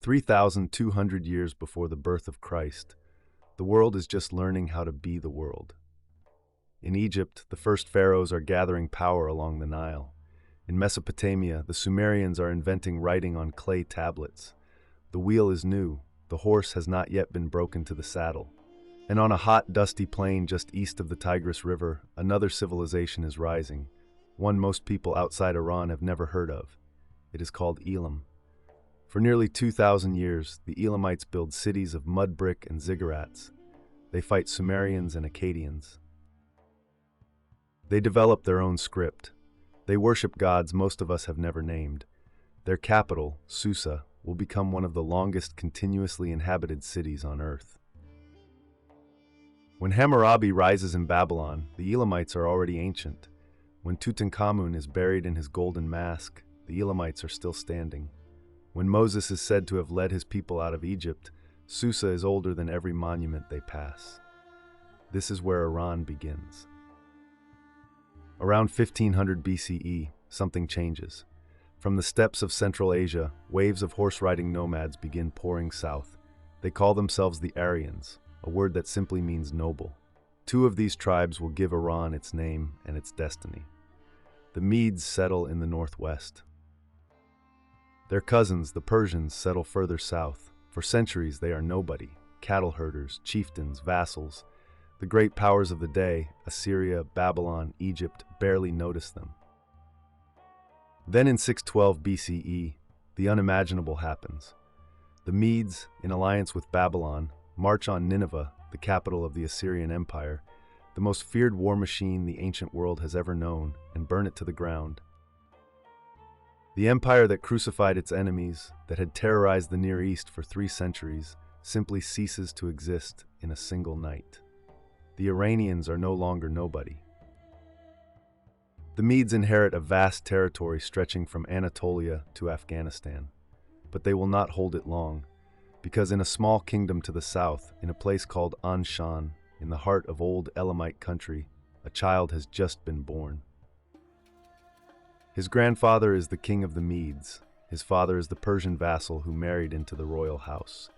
3,200 years before the birth of Christ, the world is just learning how to be the world. In Egypt, the first pharaohs are gathering power along the Nile. In Mesopotamia, the Sumerians are inventing writing on clay tablets. The wheel is new, the horse has not yet been broken to the saddle. And on a hot, dusty plain just east of the Tigris River, another civilization is rising, one most people outside Iran have never heard of. It is called Elam. For nearly 2,000 years, the Elamites build cities of mud brick and ziggurats. They fight Sumerians and Akkadians. They develop their own script. They worship gods most of us have never named. Their capital, Susa, will become one of the longest continuously inhabited cities on earth. When Hammurabi rises in Babylon, the Elamites are already ancient. When Tutankhamun is buried in his golden mask, the Elamites are still standing. When Moses is said to have led his people out of Egypt, Susa is older than every monument they pass. This is where Iran begins. Around 1500 BCE, something changes. From the steppes of Central Asia, waves of horse-riding nomads begin pouring south. They call themselves the Aryans, a word that simply means noble. Two of these tribes will give Iran its name and its destiny. The Medes settle in the northwest. Their cousins, the Persians, settle further south. For centuries, they are nobody. Cattle herders, chieftains, vassals. The great powers of the day, Assyria, Babylon, Egypt, barely notice them. Then in 612 BCE, the unimaginable happens. The Medes, in alliance with Babylon, march on Nineveh, the capital of the Assyrian Empire, the most feared war machine the ancient world has ever known, and burn it to the ground. The empire that crucified its enemies, that had terrorized the Near East for 3 centuries, simply ceases to exist in a single night. The Iranians are no longer nobody. The Medes inherit a vast territory stretching from Anatolia to Afghanistan, but they will not hold it long, because in a small kingdom to the south, in a place called Anshan, in the heart of old Elamite country, a child has just been born. His grandfather is the king of the Medes. His father is the Persian vassal who married into the royal house.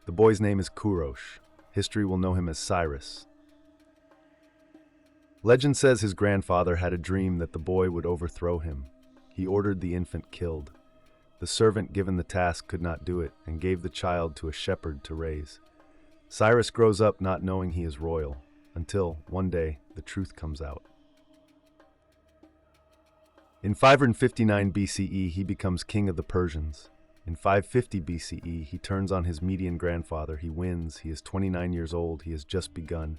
The boy's name is Kurosh. History will know him as Cyrus. Legend says his grandfather had a dream that the boy would overthrow him. He ordered the infant killed. The servant given the task could not do it and gave the child to a shepherd to raise. Cyrus grows up not knowing he is royal, until, one day, the truth comes out. In 559 BCE, he becomes king of the Persians. In 550 BCE, he turns on his Median grandfather. He wins. He is 29 years old. He has just begun.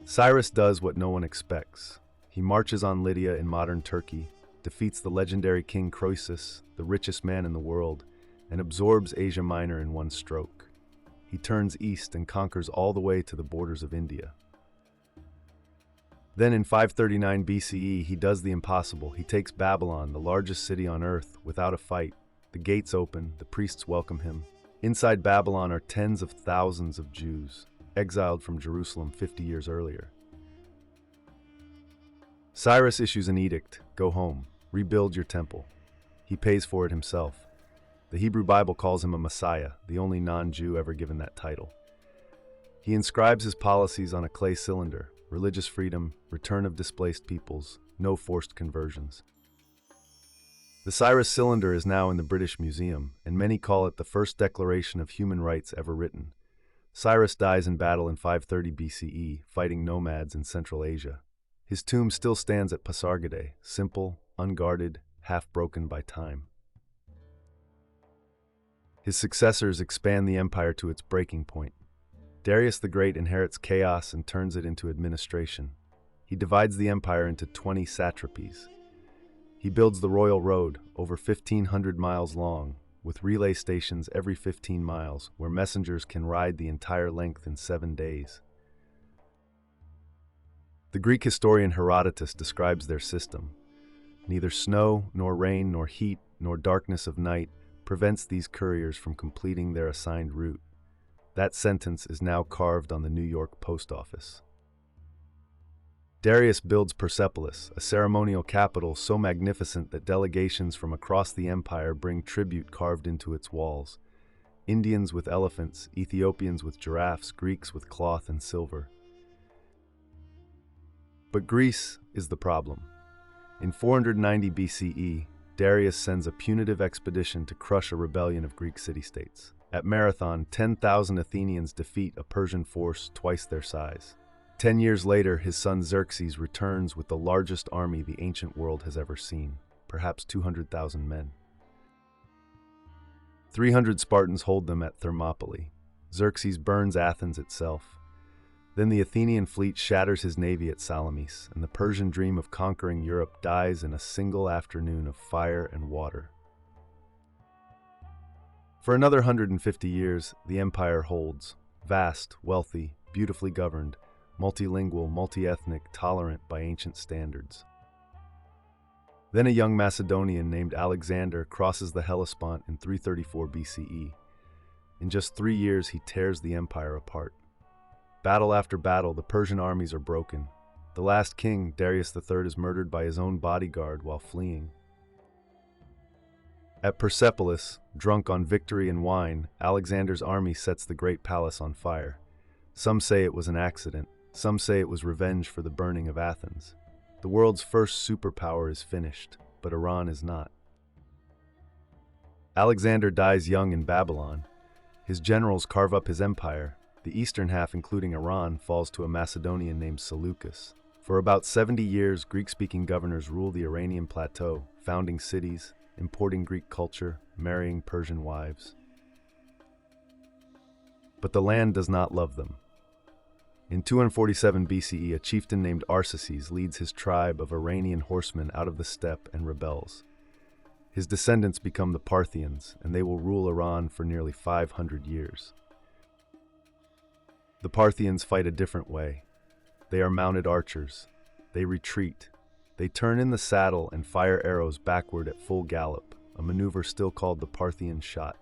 Cyrus does what no one expects. He marches on Lydia in modern Turkey, defeats the legendary King Croesus, the richest man in the world, and absorbs Asia Minor in one stroke. He turns east and conquers all the way to the borders of India. Then in 539 BCE, he does the impossible. He takes Babylon, the largest city on earth, without a fight. The gates open, the priests welcome him. Inside Babylon are tens of thousands of Jews, exiled from Jerusalem 50 years earlier. Cyrus issues an edict: go home, rebuild your temple. He pays for it himself. The Hebrew Bible calls him a Messiah, the only non-Jew ever given that title. He inscribes his policies on a clay cylinder: religious freedom, return of displaced peoples, no forced conversions. The Cyrus cylinder is now in the British Museum, and many call it the first declaration of human rights ever written. Cyrus dies in battle in 530 BCE, fighting nomads in Central Asia. His tomb still stands at Pasargadae, simple, unguarded, half broken by time. His successors expand the empire to its breaking point. Darius the Great inherits chaos and turns it into administration. He divides the empire into 20 satrapies. He builds the Royal Road, over 1,500 miles long, with relay stations every 15 miles, where messengers can ride the entire length in 7 days. The Greek historian Herodotus describes their system. Neither snow, nor rain, nor heat, nor darkness of night prevents these couriers from completing their assigned route. That sentence is now carved on the New York post office. Darius builds Persepolis, a ceremonial capital so magnificent that delegations from across the empire bring tribute carved into its walls. Indians with elephants, Ethiopians with giraffes, Greeks with cloth and silver. But Greece is the problem. In 490 BCE, Darius sends a punitive expedition to crush a rebellion of Greek city-states. At Marathon, 10,000 Athenians defeat a Persian force twice their size. 10 years later, his son Xerxes returns with the largest army the ancient world has ever seen, perhaps 200,000 men. 300 Spartans hold them at Thermopylae. Xerxes burns Athens itself. Then the Athenian fleet shatters his navy at Salamis, and the Persian dream of conquering Europe dies in a single afternoon of fire and water. For another 150 years, the empire holds, vast, wealthy, beautifully governed, multilingual, multi-ethnic, tolerant by ancient standards. Then a young Macedonian named Alexander crosses the Hellespont in 334 BCE. In just 3 years, he tears the empire apart. Battle after battle, the Persian armies are broken. The last king, Darius III, is murdered by his own bodyguard while fleeing. At Persepolis, drunk on victory and wine, Alexander's army sets the great palace on fire. Some say it was an accident. Some say it was revenge for the burning of Athens. The world's first superpower is finished, but Iran is not. Alexander dies young in Babylon. His generals carve up his empire. The eastern half, including Iran, falls to a Macedonian named Seleucus. For about 70 years, Greek-speaking governors rule the Iranian plateau, founding cities, importing Greek culture, marrying Persian wives. But the land does not love them. In 247 BCE, a chieftain named Arsaces leads his tribe of Iranian horsemen out of the steppe and rebels. His descendants become the Parthians, and they will rule Iran for nearly 500 years. The Parthians fight a different way. They are mounted archers. They retreat. They turn in the saddle and fire arrows backward at full gallop, a maneuver still called the Parthian shot.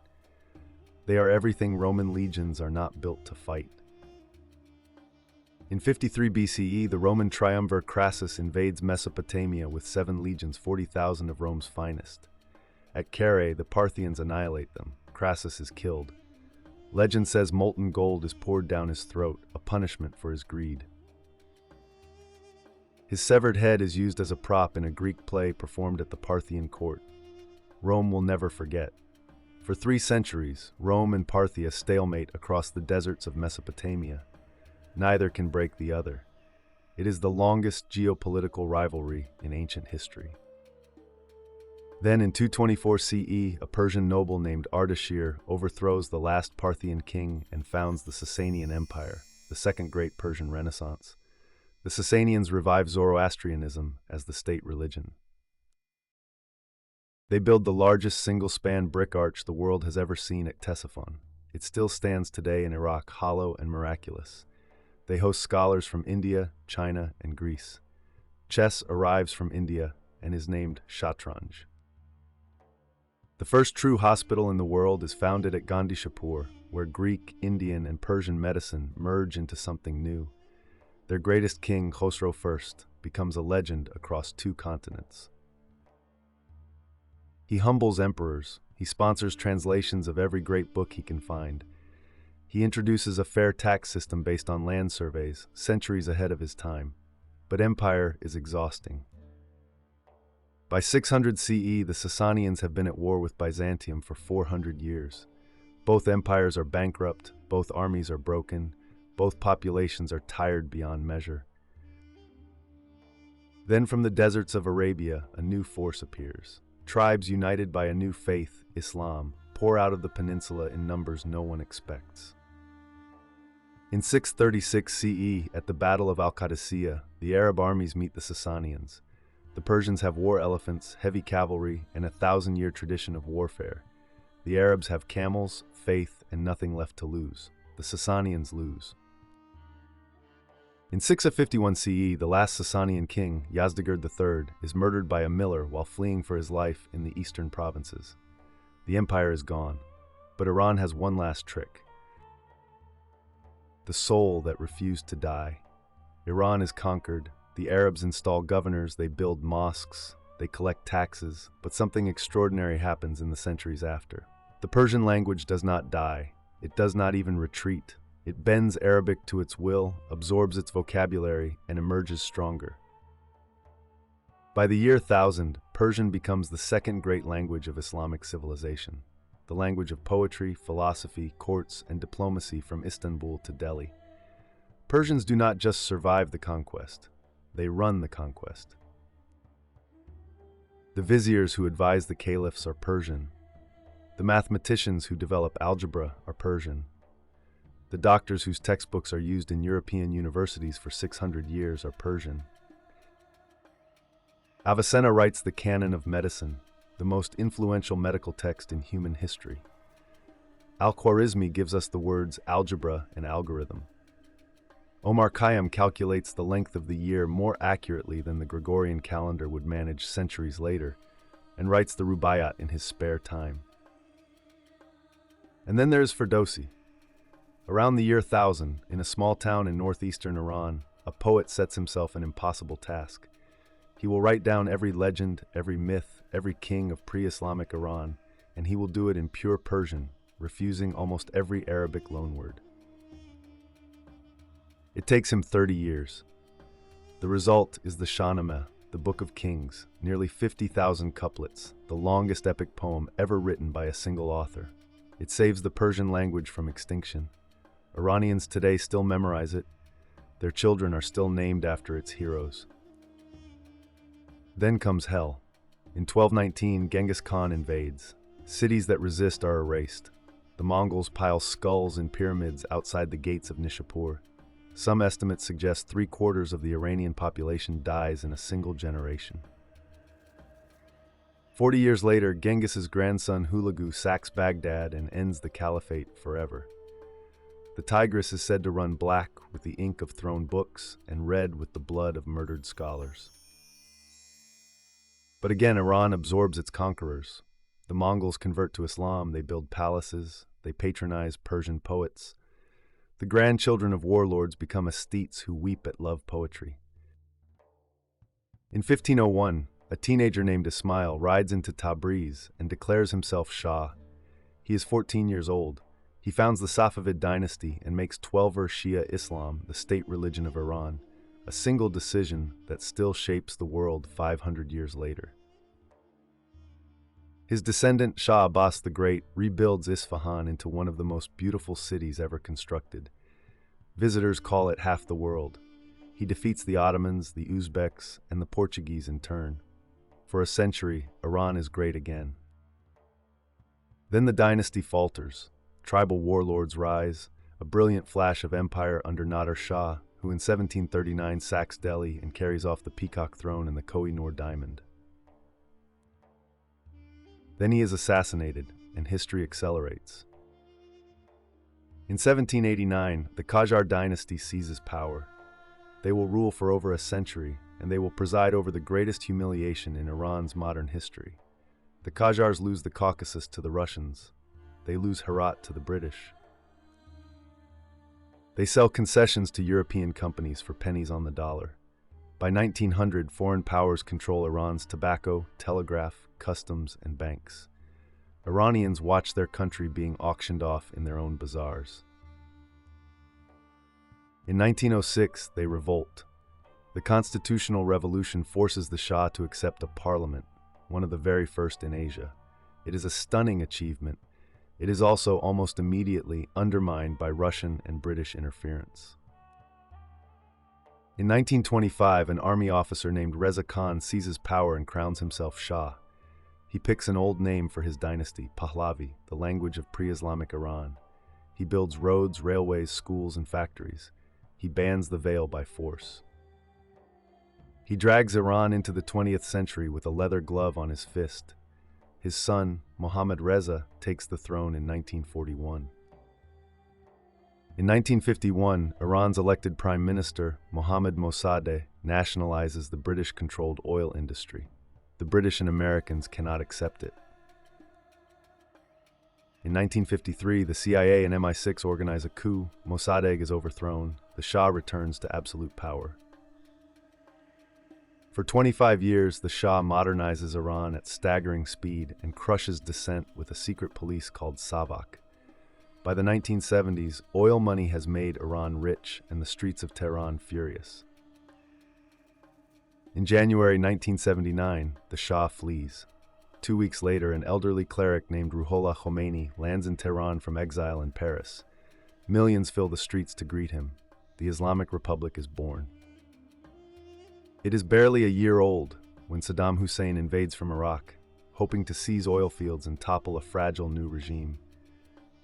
They are everything Roman legions are not built to fight. In 53 BCE, the Roman triumvir Crassus invades Mesopotamia with 7 legions, 40,000 of Rome's finest. At Carrhae, the Parthians annihilate them. Crassus is killed. Legend says molten gold is poured down his throat, a punishment for his greed. His severed head is used as a prop in a Greek play performed at the Parthian court. Rome will never forget. For 3 centuries, Rome and Parthia stalemate across the deserts of Mesopotamia. Neither can break the other. It is the longest geopolitical rivalry in ancient history. Then in 224 CE, a Persian noble named Ardashir overthrows the last Parthian king and founds the Sasanian Empire, the second great Persian Renaissance. The Sasanians revive Zoroastrianism as the state religion. They build the largest single-span brick arch the world has ever seen at Ctesiphon. It still stands today in Iraq, hollow and miraculous. They host scholars from India, China, and Greece. Chess arrives from India and is named Shatranj. The first true hospital in the world is founded at Gandhishapur, where Greek, Indian, and Persian medicine merge into something new. Their greatest king, Khosrow I, becomes a legend across 2 continents. He humbles emperors. He sponsors translations of every great book he can find. He introduces a fair tax system based on land surveys, centuries ahead of his time. But empire is exhausting. By 600 CE, the Sasanians have been at war with Byzantium for 400 years. Both empires are bankrupt, both armies are broken, both populations are tired beyond measure. Then from the deserts of Arabia, a new force appears. Tribes united by a new faith, Islam, pour out of the peninsula in numbers no one expects. In 636 CE, at the Battle of Al-Qadisiyah, the Arab armies meet the Sasanians. The Persians have war elephants, heavy cavalry, and a 1,000-year tradition of warfare. The Arabs have camels, faith, and nothing left to lose. The Sasanians lose. In 651 CE, the last Sasanian king, Yazdegerd III, is murdered by a miller while fleeing for his life in the eastern provinces. The empire is gone, but Iran has one last trick. The soul that refused to die. Iran is conquered, The Arabs install governors, they build mosques, they collect taxes, but something extraordinary happens in the centuries after. The Persian language does not die. It does not even retreat. It bends Arabic to its will, absorbs its vocabulary, and emerges stronger. By the year 1000, Persian becomes the second great language of Islamic civilization, the language of poetry, philosophy, courts, and diplomacy from Istanbul to Delhi. Persians do not just survive the conquest, they run the conquest. The viziers who advise the caliphs are Persian. The mathematicians who develop algebra are Persian. The doctors whose textbooks are used in European universities for 600 years are Persian. Avicenna writes the Canon of Medicine, the most influential medical text in human history. Al-Khwarizmi gives us the words algebra and algorithm. Omar Khayyam calculates the length of the year more accurately than the Gregorian calendar would manage centuries later, and writes the Rubaiyat in his spare time. And then there's Ferdowsi. Around the year 1000, in a small town in northeastern Iran, a poet sets himself an impossible task. He will write down every legend, every myth, every king of pre-Islamic Iran, and he will do it in pure Persian, refusing almost every Arabic loanword. It takes him 30 years. The result is the Shahnameh, the Book of Kings, nearly 50,000 couplets, the longest epic poem ever written by a single author. It saves the Persian language from extinction. Iranians today still memorize it. Their children are still named after its heroes. Then comes hell. In 1219, Genghis Khan invades. Cities that resist are erased. The Mongols pile skulls in pyramids outside the gates of Nishapur. Some estimates suggest 3/4 of the Iranian population dies in a single generation. 40 years later, Genghis's grandson Hulagu sacks Baghdad and ends the caliphate forever. The Tigris is said to run black with the ink of thrown books and red with the blood of murdered scholars. But again, Iran absorbs its conquerors. The Mongols convert to Islam, they build palaces, they patronize Persian poets. The grandchildren of warlords become aesthetes who weep at love poetry. In 1501, a teenager named Ismail rides into Tabriz and declares himself Shah. He is 14 years old. He founds the Safavid dynasty and makes Twelver Shia Islam the state religion of Iran, a single decision that still shapes the world 500 years later. His descendant, Shah Abbas the Great, rebuilds Isfahan into one of the most beautiful cities ever constructed. Visitors call it half the world. He defeats the Ottomans, the Uzbeks, and the Portuguese in turn. For a century, Iran is great again. Then the dynasty falters. Tribal warlords rise, a brilliant flash of empire under Nader Shah, who in 1739 sacks Delhi and carries off the peacock throne and the Koh-i-Noor diamond. Then he is assassinated, and history accelerates. In 1789, the Qajar dynasty seizes power. They will rule for over a century, and they will preside over the greatest humiliation in Iran's modern history. The Qajars lose the Caucasus to the Russians. They lose Herat to the British. They sell concessions to European companies for pennies on the dollar. By 1900, foreign powers control Iran's tobacco, telegraph, customs, and banks. Iranians watch their country being auctioned off in their own bazaars. In 1906, they revolt. The constitutional revolution forces the Shah to accept a parliament, one of the very first in Asia. It is a stunning achievement. It is also almost immediately undermined by Russian and British interference. In 1925, an army officer named Reza Khan seizes power and crowns himself Shah. He picks an old name for his dynasty, Pahlavi, the language of pre-Islamic Iran. He builds roads, railways, schools, and factories. He bans the veil by force. He drags Iran into the 20th century with a leather glove on his fist. His son, Mohammad Reza, takes the throne in 1941. In 1951, Iran's elected Prime Minister, Mohammad Mosaddegh, nationalizes the British-controlled oil industry. The British and Americans cannot accept it. In 1953, the CIA and MI6 organize a coup. Mosaddegh is overthrown. The Shah returns to absolute power. For 25 years, the Shah modernizes Iran at staggering speed and crushes dissent with a secret police called Savak. By the 1970s, oil money has made Iran rich and the streets of Tehran furious. In January 1979, the Shah flees. 2 weeks later, an elderly cleric named Ruhollah Khomeini lands in Tehran from exile in Paris. Millions fill the streets to greet him. The Islamic Republic is born. It is barely a year old when Saddam Hussein invades from Iraq, hoping to seize oil fields and topple a fragile new regime.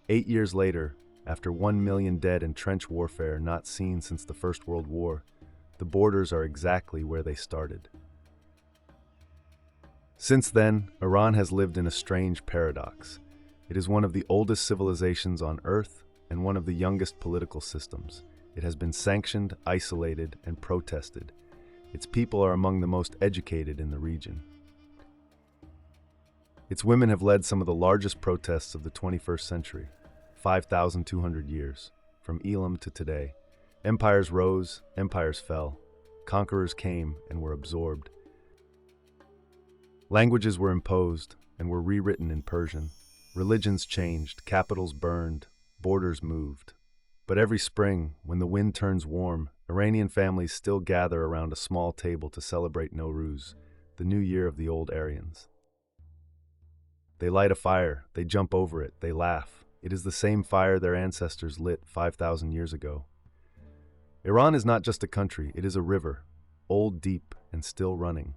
8 years later, after 1 million dead in trench warfare not seen since the First World War, the borders are exactly where they started. Since then, Iran has lived in a strange paradox. It is one of the oldest civilizations on Earth and one of the youngest political systems. It has been sanctioned, isolated, and protested. Its people are among the most educated in the region. Its women have led some of the largest protests of the 21st century, 5,200 years, from Elam to today. Empires rose, empires fell. Conquerors came and were absorbed. Languages were imposed and were rewritten in Persian. Religions changed, capitals burned, borders moved. But every spring, when the wind turns warm, Iranian families still gather around a small table to celebrate Nowruz, the new year of the old Aryans. They light a fire, they jump over it, they laugh. It is the same fire their ancestors lit 5,000 years ago. Iran is not just a country, it is a river, old, deep, and still running.